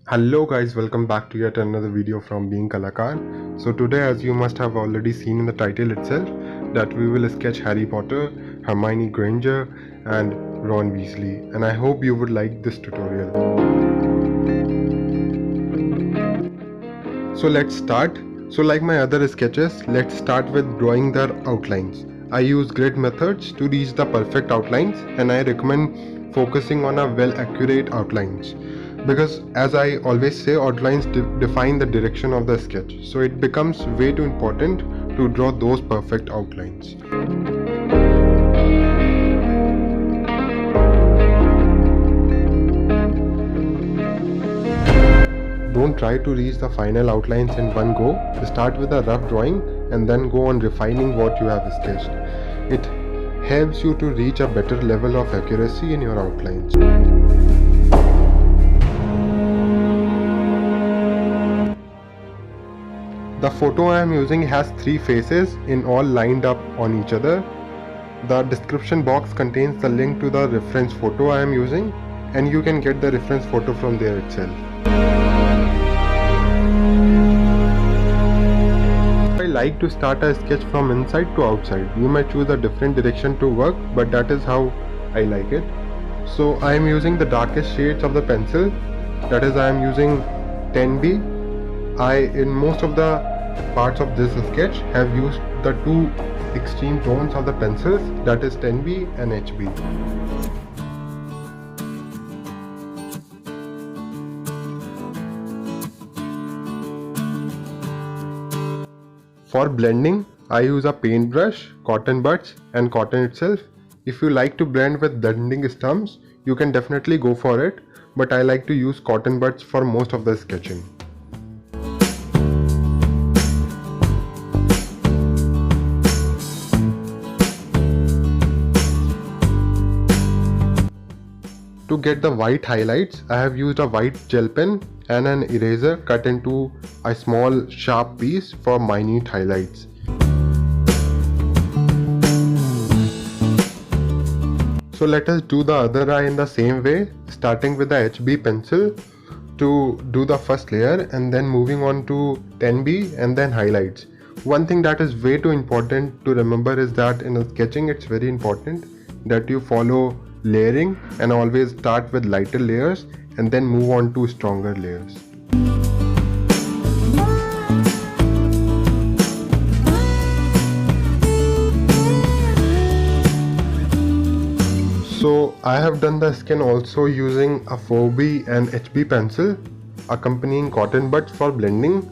Hello guys, welcome back to yet another video from Being Kalakar. So today, as you must have already seen in the title itself, that we will sketch Harry Potter, Hermione Granger and Ron Weasley, and I hope you would like this tutorial. So let's start. So like my other sketches, let's start with drawing their outlines. I use grid methods to reach the perfect outlines, and I recommend focusing on a well accurate outlines, because as I always say, outlines define the direction of the sketch, so it becomes way too important to draw those perfect outlines. Don't try to reach the final outlines in one go. Start with a rough drawing and then go on refining what you have sketched. It helps you to reach a better level of accuracy in your outlines. The photo I am using has three faces in all lined up on each other. The description box contains the link to the reference photo I am using, and you can get the reference photo from there itself. I like to start a sketch from inside to outside. You might choose a different direction to work, but that is how I like it. So I am using the darkest shades of the pencil, that is I am using 10B. In most of the parts of this sketch have used the two extreme tones of the pencils, that is 10B and HB. For blending, I use a paintbrush, cotton buds and cotton itself. If you like to blend with blending stumps, you can definitely go for it, but I like to use cotton buds for most of the sketching. To get the white highlights, I have used a white gel pen and an eraser cut into a small sharp piece for minute highlights. So let us do the other eye in the same way, starting with the HB pencil to do the first layer and then moving on to 10B and then highlights. One thing that is way too important to remember is that in sketching it's very important that you follow layering and always start with lighter layers and then move on to stronger layers. So I have done the skin also using a 4B and HB pencil accompanying cotton buds for blending.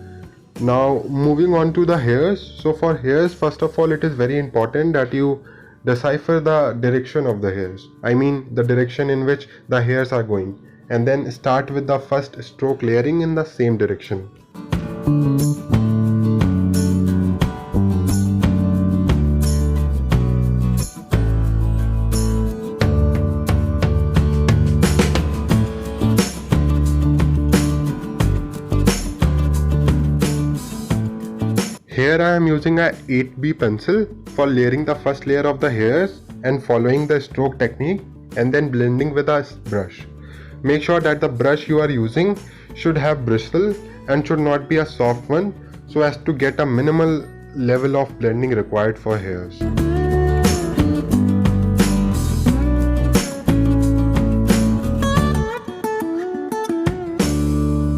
Now moving on to the hairs. So for hairs, first of all, it is very important that you decipher the direction of the hairs. I mean the direction in which the hairs are going, and then start with the first stroke layering in the same direction. Here I am using a 8B pencil for layering the first layer of the hairs and following the stroke technique and then blending with a brush. Make sure that the brush you are using should have bristle and should not be a soft one, so as to get a minimal level of blending required for hairs.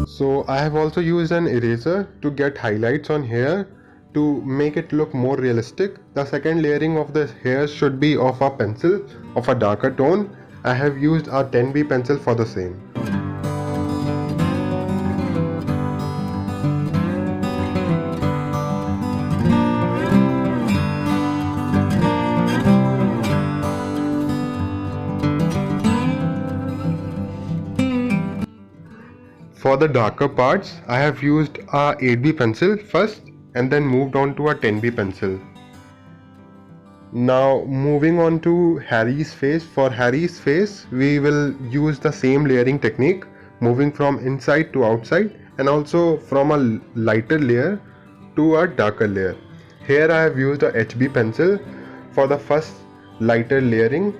So I have also used an eraser to get highlights on hair to make it look more realistic. The second layering of the hairs should be of a pencil of a darker tone. I have used a 10B pencil for the same. For the darker parts, I have used a 8B pencil first and then moved on to a 10B pencil. Now moving on to Harry's face. For Harry's face, we will use the same layering technique, moving from inside to outside and also from a lighter layer to a darker layer. Here I have used a HB pencil for the first lighter layering.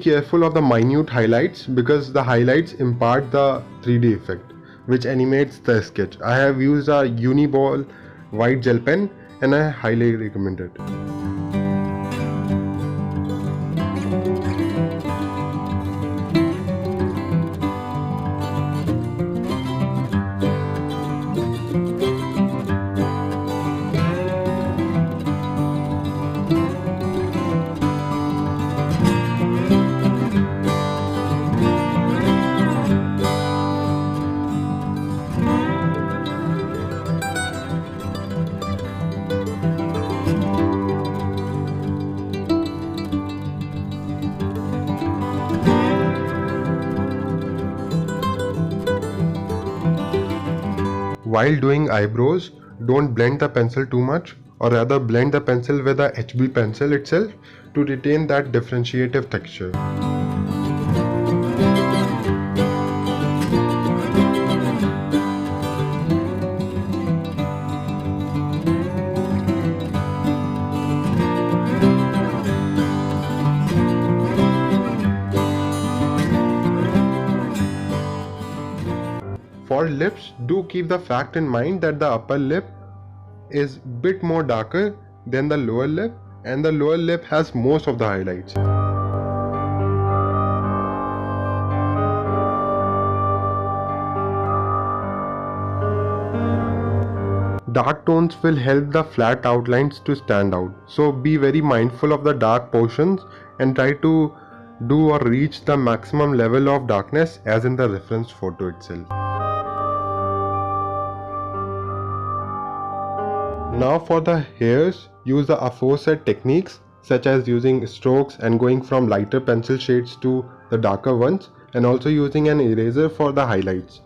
careful of the minute highlights because the highlights impart the 3D effect which animates the sketch. I have used a Uniball white gel pen and I highly recommend it. While doing eyebrows, don't blend the pencil too much, or rather blend the pencil with the HB pencil itself to retain that differentiative texture. For lips, do keep the fact in mind that the upper lip is bit more darker than the lower lip and the lower lip has most of the highlights. Dark tones will help the flat outlines to stand out. So be very mindful of the dark portions and try to do or reach the maximum level of darkness as in the reference photo itself. Now for the hairs, use the aforesaid techniques such as using strokes and going from lighter pencil shades to the darker ones, and also using an eraser for the highlights.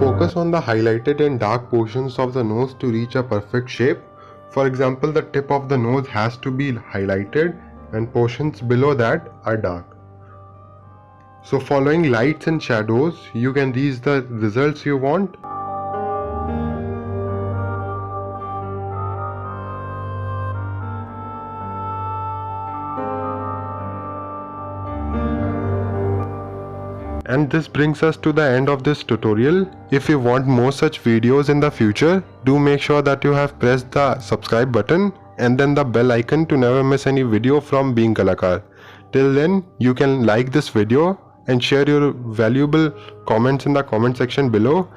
Focus on the highlighted and dark portions of the nose to reach a perfect shape. For example, the tip of the nose has to be highlighted and portions below that are dark. So following lights and shadows, you can reach the results you want. And this brings us to the end of this tutorial. If you want more such videos in the future, do make sure that you have pressed the subscribe button and then the bell icon to never miss any video from Being Kalakar. Till then, you can like this video and share your valuable comments in the comment section below.